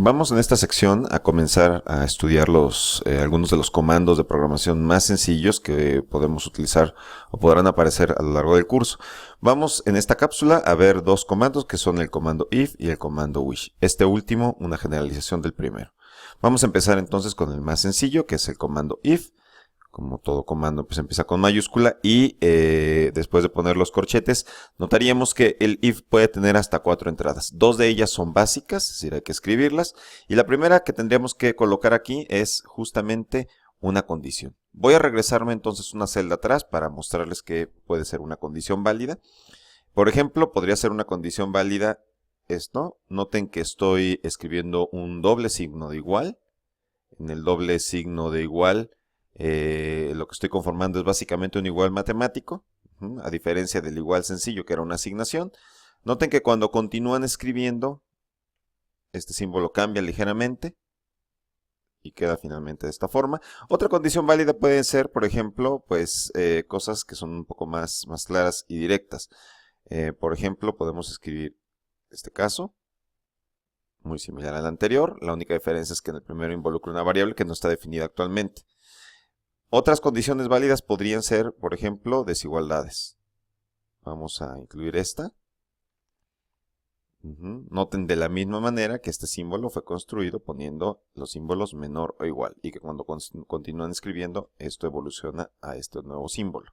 Vamos en esta sección a comenzar a estudiar algunos de los comandos de programación más sencillos que podemos utilizar o podrán aparecer a lo largo del curso. Vamos en esta cápsula a ver dos comandos que son el comando if y el comando which. Este último, una generalización del primero. Vamos a empezar entonces con el más sencillo, que es el comando if. Como todo comando, pues empieza con mayúscula y después de poner los corchetes, notaríamos que el if puede tener hasta 4 entradas. Dos de ellas son básicas, es decir, hay que escribirlas. Y la primera que tendríamos que colocar aquí es justamente una condición. Voy a regresarme entonces una celda atrás para mostrarles que puede ser una condición válida. Por ejemplo, podría ser una condición válida esto. Noten que estoy escribiendo un doble signo de igual. En el doble signo de igual, lo que estoy conformando es básicamente un igual matemático, a diferencia del igual sencillo que era una asignación. Noten que cuando continúan escribiendo, este símbolo cambia ligeramente y queda finalmente de esta forma. Otra condición válida puede ser, por ejemplo, pues cosas que son un poco más claras y directas. Por ejemplo, podemos escribir este caso, muy similar al anterior. La única diferencia es que en el primero involucra una variable que no está definida actualmente. Otras condiciones válidas podrían ser, por ejemplo, desigualdades. Vamos a incluir esta. Noten de la misma manera que este símbolo fue construido poniendo los símbolos menor o igual y que cuando continúan escribiendo esto evoluciona a este nuevo símbolo.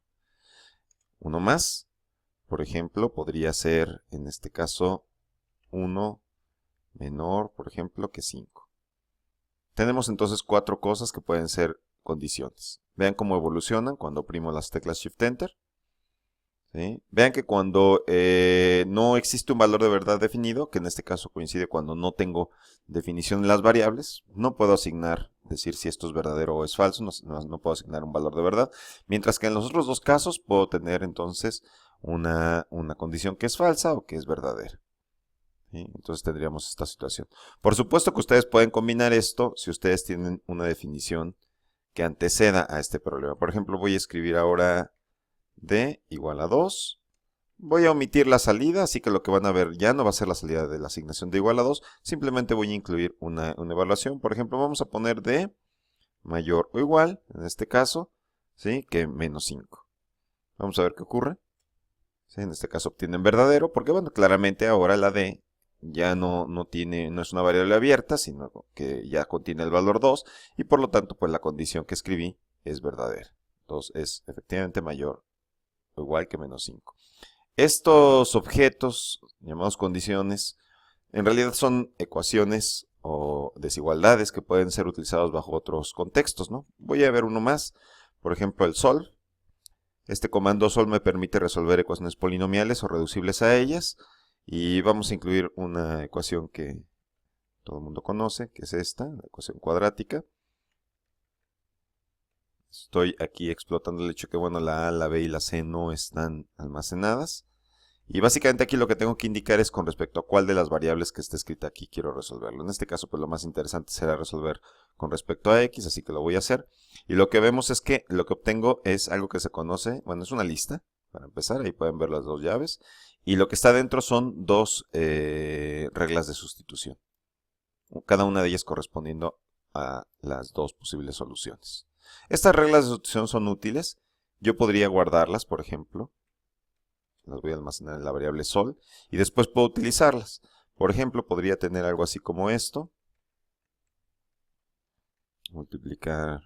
Uno más, por ejemplo, podría ser en este caso 1 menor, por ejemplo, que 5. Tenemos entonces 4 cosas que pueden ser condiciones. Vean cómo evolucionan cuando oprimo las teclas Shift Enter. ¿Sí? Vean que cuando no existe un valor de verdad definido, que en este caso coincide cuando no tengo definición en las variables, no puedo asignar, decir si esto es verdadero o es falso, no puedo asignar un valor de verdad, mientras que en los otros dos casos puedo tener entonces una condición que es falsa o que es verdadera. ¿Sí? Entonces tendríamos esta situación. Por supuesto que ustedes pueden combinar esto si ustedes tienen una definición que anteceda a este problema. Por ejemplo, voy a escribir ahora d igual a 2. Voy a omitir la salida, así que lo que van a ver ya no va a ser la salida de la asignación de igual a 2. Simplemente voy a incluir una evaluación. Por ejemplo, vamos a poner d mayor o igual, en este caso, ¿sí? Que menos 5. Vamos a ver qué ocurre. ¿Sí? En este caso obtienen verdadero, porque bueno, claramente ahora la d ya no es una variable abierta, sino que ya contiene el valor 2, y por lo tanto, pues la condición que escribí es verdadera. 2 es efectivamente mayor o igual que menos 5. Estos objetos, llamados condiciones, en realidad son ecuaciones o desigualdades que pueden ser utilizados bajo otros contextos, ¿no? Voy a ver uno más, por ejemplo el sol. Este comando sol me permite resolver ecuaciones polinomiales o reducibles a ellas. Y vamos a incluir una ecuación que todo el mundo conoce, que es esta, la ecuación cuadrática. Estoy aquí explotando el hecho que, bueno, la A, la B y la C no están almacenadas. Y básicamente aquí lo que tengo que indicar es con respecto a cuál de las variables que está escrita aquí quiero resolverlo. En este caso, pues lo más interesante será resolver con respecto a X, así que lo voy a hacer. Y lo que vemos es que lo que obtengo es algo que se conoce, bueno, es una lista, para empezar, ahí pueden ver las dos llaves. Y lo que está dentro son dos reglas de sustitución. Cada una de ellas correspondiendo a las dos posibles soluciones. Estas reglas de sustitución son útiles. Yo podría guardarlas, por ejemplo. Las voy a almacenar en la variable sol. Y después puedo utilizarlas. Por ejemplo, podría tener algo así como esto. Multiplicar,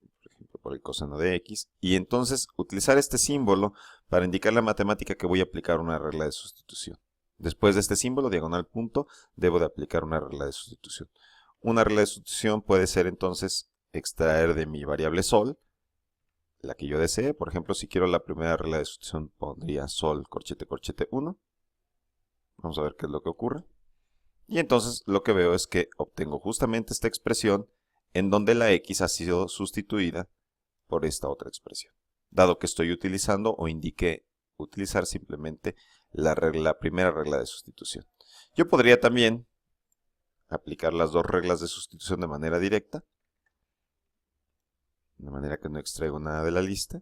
por ejemplo, por el coseno de x. Y entonces utilizar este símbolo para indicar la matemática que voy a aplicar una regla de sustitución. Después de este símbolo, diagonal punto, debo de aplicar una regla de sustitución. Una regla de sustitución puede ser entonces extraer de mi variable sol la que yo desee. Por ejemplo, si quiero la primera regla de sustitución, pondría sol corchete corchete 1. Vamos a ver qué es lo que ocurre. Y entonces lo que veo es que obtengo justamente esta expresión en donde la x ha sido sustituida por esta otra expresión. Dado que estoy utilizando o indiqué utilizar simplemente la primera regla de sustitución. Yo podría también aplicar las dos reglas de sustitución de manera directa, de manera que no extraigo nada de la lista,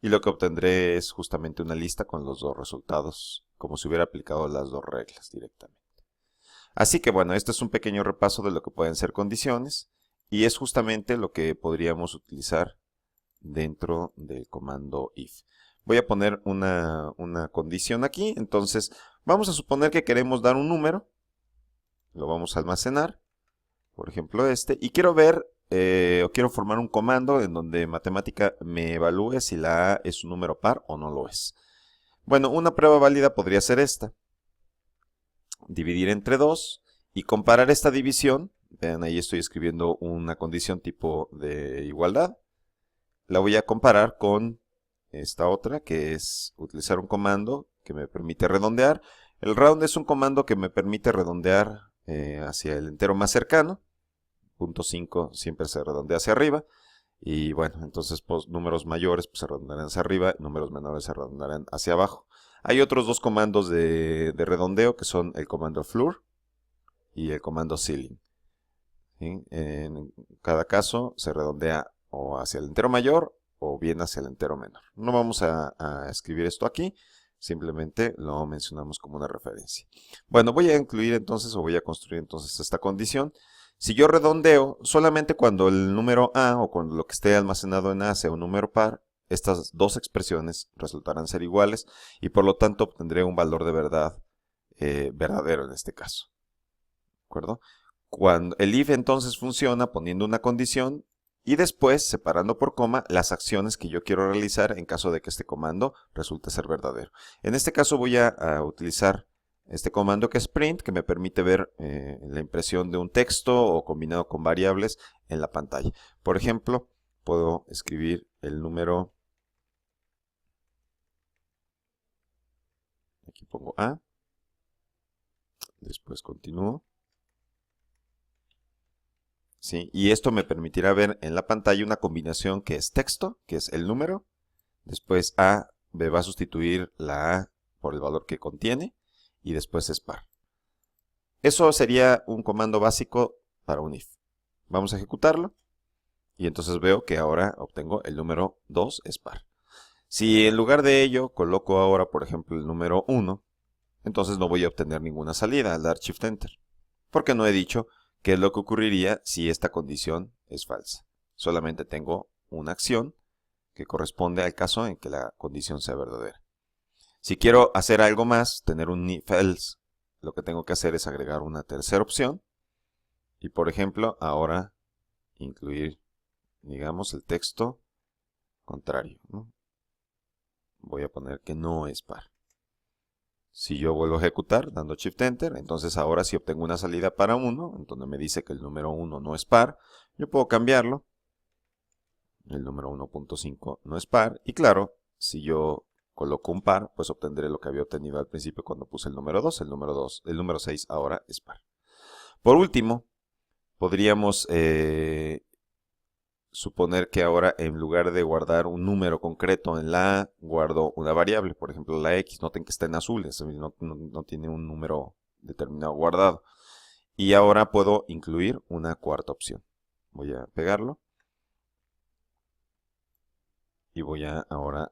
y lo que obtendré es justamente una lista con los dos resultados, como si hubiera aplicado las dos reglas directamente. Así que bueno, este es un pequeño repaso de lo que pueden ser condiciones y es justamente lo que podríamos utilizar dentro del comando if. Voy a poner una condición aquí, entonces vamos a suponer que queremos dar un número, lo vamos a almacenar, por ejemplo este, y quiero ver o quiero formar un comando en donde matemática me evalúe si la A es un número par o no lo es. Bueno, una prueba válida podría ser esta. Dividir entre 2 y comparar esta división. Vean, ahí estoy escribiendo una condición tipo de igualdad. La voy a comparar con esta otra, que es utilizar un comando que me permite redondear. El round es un comando que me permite redondear hacia el entero más cercano. 0.5 siempre se redondea hacia arriba. Y bueno, entonces pues, números mayores pues, se redondearán hacia arriba, números menores se redondearán hacia abajo. Hay otros dos comandos de redondeo que son el comando floor y el comando ceiling. ¿Sí? En cada caso se redondea o hacia el entero mayor o bien hacia el entero menor. No vamos a escribir esto aquí, simplemente lo mencionamos como una referencia. Bueno, voy a incluir entonces o voy a construir entonces esta condición. Si yo redondeo, solamente cuando el número A o cuando lo que esté almacenado en A sea un número par, estas dos expresiones resultarán ser iguales y por lo tanto obtendré un valor de verdad verdadero en este caso. ¿De acuerdo? Cuando el if entonces funciona poniendo una condición y después separando por coma las acciones que yo quiero realizar en caso de que este comando resulte ser verdadero. En este caso voy a utilizar este comando que es print, que me permite ver la impresión de un texto o combinado con variables en la pantalla. Por ejemplo, puedo escribir el número, aquí pongo A, después continúo. ¿Sí? Y esto me permitirá ver en la pantalla una combinación que es texto, que es el número, después A me va a sustituir la A por el valor que contiene, y después es par. Eso sería un comando básico para un if. Vamos a ejecutarlo, y entonces veo que ahora obtengo el número 2 es par. Si en lugar de ello coloco ahora, por ejemplo, el número 1, entonces no voy a obtener ninguna salida al dar Shift Enter, porque no he dicho qué es lo que ocurriría si esta condición es falsa. Solamente tengo una acción que corresponde al caso en que la condición sea verdadera. Si quiero hacer algo más, tener un if else, lo que tengo que hacer es agregar una tercera opción y, por ejemplo, ahora incluir, digamos, el texto contrario, ¿no? Voy a poner que no es par. Si yo vuelvo a ejecutar dando Shift Enter, entonces ahora si obtengo una salida para 1, en donde me dice que el número 1 no es par, yo puedo cambiarlo. El número 1.5 no es par. Y claro, si yo coloco un par, pues obtendré lo que había obtenido al principio cuando puse el número 2. El número 6 ahora es par. Por último, podríamos suponer que ahora en lugar de guardar un número concreto en la A, guardo una variable. Por ejemplo, la X, noten que está en azul, no tiene un número determinado guardado. Y ahora puedo incluir una cuarta opción. Voy a pegarlo. Y voy ahora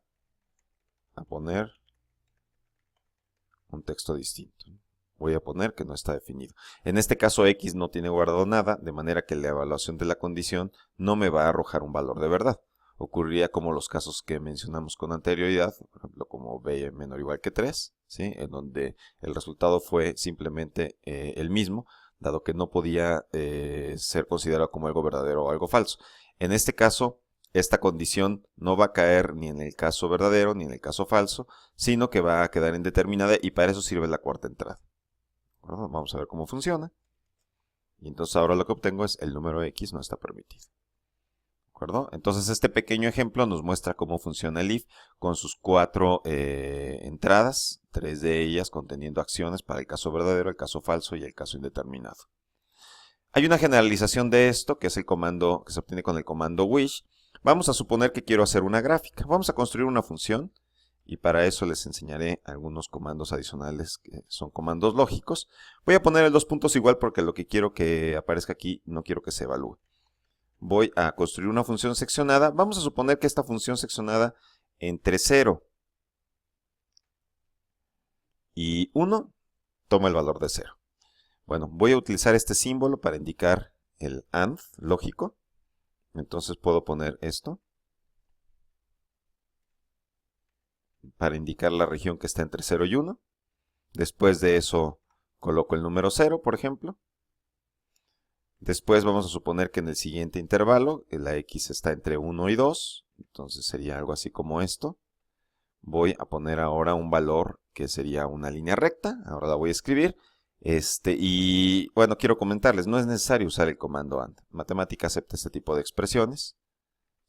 a poner un texto distinto. Voy a poner que no está definido. En este caso X no tiene guardado nada, de manera que la evaluación de la condición no me va a arrojar un valor de verdad. Ocurriría como los casos que mencionamos con anterioridad, por ejemplo como b menor o igual que 3, ¿sí? En donde el resultado fue simplemente el mismo, dado que no podía ser considerado como algo verdadero o algo falso. En este caso, esta condición no va a caer ni en el caso verdadero ni en el caso falso, sino que va a quedar indeterminada y para eso sirve la cuarta entrada. Bueno, vamos a ver cómo funciona. Y entonces ahora lo que obtengo es el número X no está permitido. ¿De acuerdo? Entonces este pequeño ejemplo nos muestra cómo funciona el if con sus 4 entradas, 3 de ellas conteniendo acciones para el caso verdadero, el caso falso y el caso indeterminado. Hay una generalización de esto que es el comando que se obtiene con el comando wish. Vamos a suponer que quiero hacer una gráfica. Vamos a construir una función y para eso les enseñaré algunos comandos adicionales que son comandos lógicos. Voy a poner el 2 puntos igual porque lo que quiero que aparezca aquí no quiero que se evalúe. Voy a construir una función seccionada. Vamos a suponer que esta función seccionada entre 0 y 1 toma el valor de 0. Bueno, voy a utilizar este símbolo para indicar el AND lógico. Entonces puedo poner esto para indicar la región que está entre 0 y 1. Después de eso coloco el número 0, por ejemplo. Después vamos a suponer que en el siguiente intervalo la X está entre 1 y 2. Entonces sería algo así como esto. Voy a poner ahora un valor que sería una línea recta. Ahora la voy a escribir. Y bueno, quiero comentarles, no es necesario usar el comando AND. Matemática acepta este tipo de expresiones,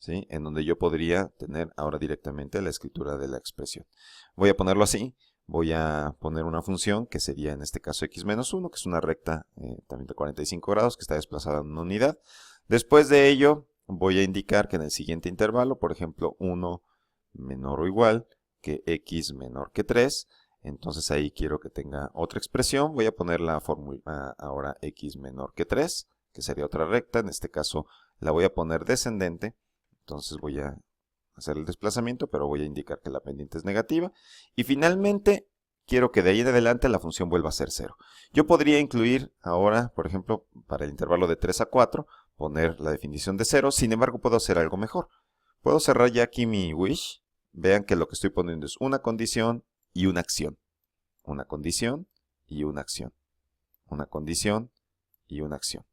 ¿sí? En donde yo podría tener ahora directamente la escritura de la expresión. Voy a ponerlo así. Voy a poner una función que sería en este caso x menos 1, que es una recta también de 45 grados que está desplazada en una unidad. Después de ello voy a indicar que en el siguiente intervalo, por ejemplo 1 menor o igual que x menor que 3, entonces ahí quiero que tenga otra expresión. Voy a poner la fórmula ahora x menor que 3, que sería otra recta. En este caso la voy a poner descendente, entonces voy a hacer el desplazamiento, pero voy a indicar que la pendiente es negativa. Y finalmente, quiero que de ahí en adelante la función vuelva a ser 0. Yo podría incluir ahora, por ejemplo, para el intervalo de 3 a 4, poner la definición de 0. Sin embargo, puedo hacer algo mejor. Puedo cerrar ya aquí mi wish. Vean que lo que estoy poniendo es una condición y una acción. Una condición y una acción. Una condición y una acción.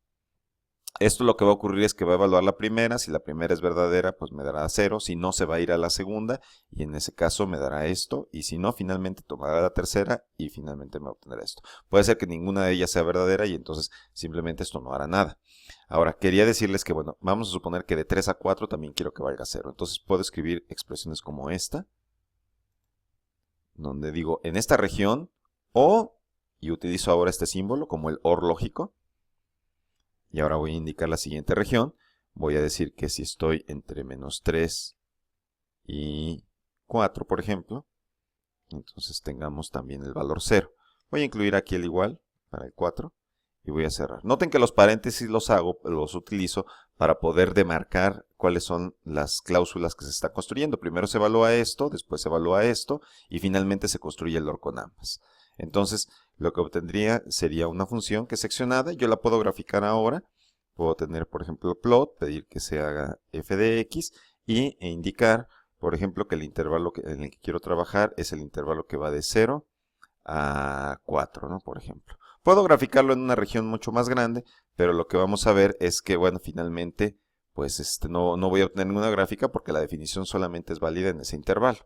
Esto lo que va a ocurrir es que va a evaluar la primera. Si la primera es verdadera, pues me dará 0. Si no, se va a ir a la segunda y en ese caso me dará esto. Y si no, finalmente tomará la tercera y finalmente me va a obtener esto. Puede ser que ninguna de ellas sea verdadera y entonces simplemente esto no hará nada. Ahora, quería decirles que, bueno, vamos a suponer que de 3 a 4 también quiero que valga 0. Entonces puedo escribir expresiones como esta, donde digo en esta región o, y utilizo ahora este símbolo como el OR lógico. Y ahora voy a indicar la siguiente región. Voy a decir que si estoy entre menos 3 y 4, por ejemplo, entonces tengamos también el valor 0. Voy a incluir aquí el igual para el 4 y voy a cerrar. Noten que los paréntesis los utilizo para poder demarcar cuáles son las cláusulas que se están construyendo. Primero se evalúa esto, después se evalúa esto y finalmente se construye el OR con ambas. Entonces, lo que obtendría sería una función que es seccionada. Yo la puedo graficar ahora. Puedo tener, por ejemplo, plot, pedir que se haga f de x e indicar, por ejemplo, que el intervalo en el que quiero trabajar es el intervalo que va de 0 a 4, ¿no? Por ejemplo. Puedo graficarlo en una región mucho más grande, pero lo que vamos a ver es que, bueno, finalmente, pues no voy a obtener ninguna gráfica porque la definición solamente es válida en ese intervalo.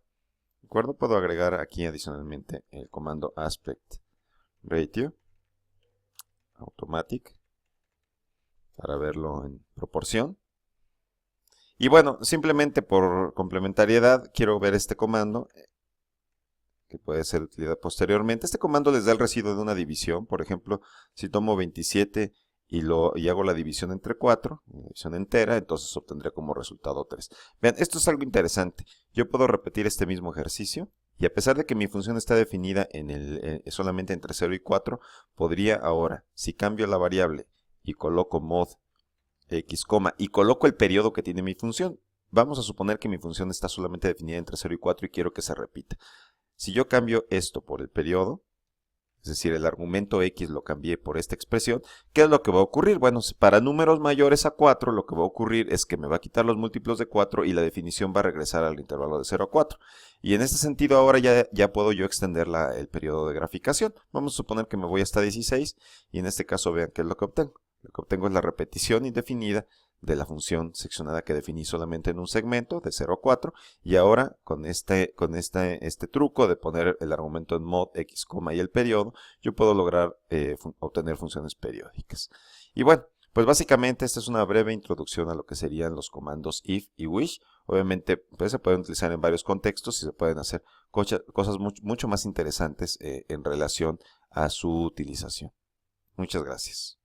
¿De acuerdo? Puedo agregar aquí adicionalmente el comando aspect ratio automatic para verlo en proporción. Y bueno, simplemente por complementariedad quiero ver este comando que puede ser de utilidad posteriormente. Este comando les da el residuo de una división. Por ejemplo, si tomo 27 y hago la división entre 4, la división entera, entonces obtendré como resultado 3. Vean, esto es algo interesante. Yo puedo repetir este mismo ejercicio y a pesar de que mi función está definida solamente entre 0 y 4, podría ahora, si cambio la variable y coloco mod x, y coloco el periodo que tiene mi función, vamos a suponer que mi función está solamente definida entre 0 y 4 y quiero que se repita. Si yo cambio esto por el periodo, es decir, el argumento x lo cambié por esta expresión, ¿qué es lo que va a ocurrir? Bueno, para números mayores a 4, lo que va a ocurrir es que me va a quitar los múltiplos de 4 y la definición va a regresar al intervalo de 0 a 4. Y en este sentido ahora ya puedo yo extender el periodo de graficación. Vamos a suponer que me voy hasta 16 y en este caso vean qué es lo que obtengo. Lo que obtengo es la repetición indefinida de la función seccionada que definí solamente en un segmento de 0 a 4 y ahora con este truco de poner el argumento en mod x, y el periodo, yo puedo lograr obtener funciones periódicas. Y bueno, pues básicamente esta es una breve introducción a lo que serían los comandos if y wish. Obviamente pues se pueden utilizar en varios contextos y se pueden hacer cosas mucho más interesantes en relación a su utilización. Muchas gracias.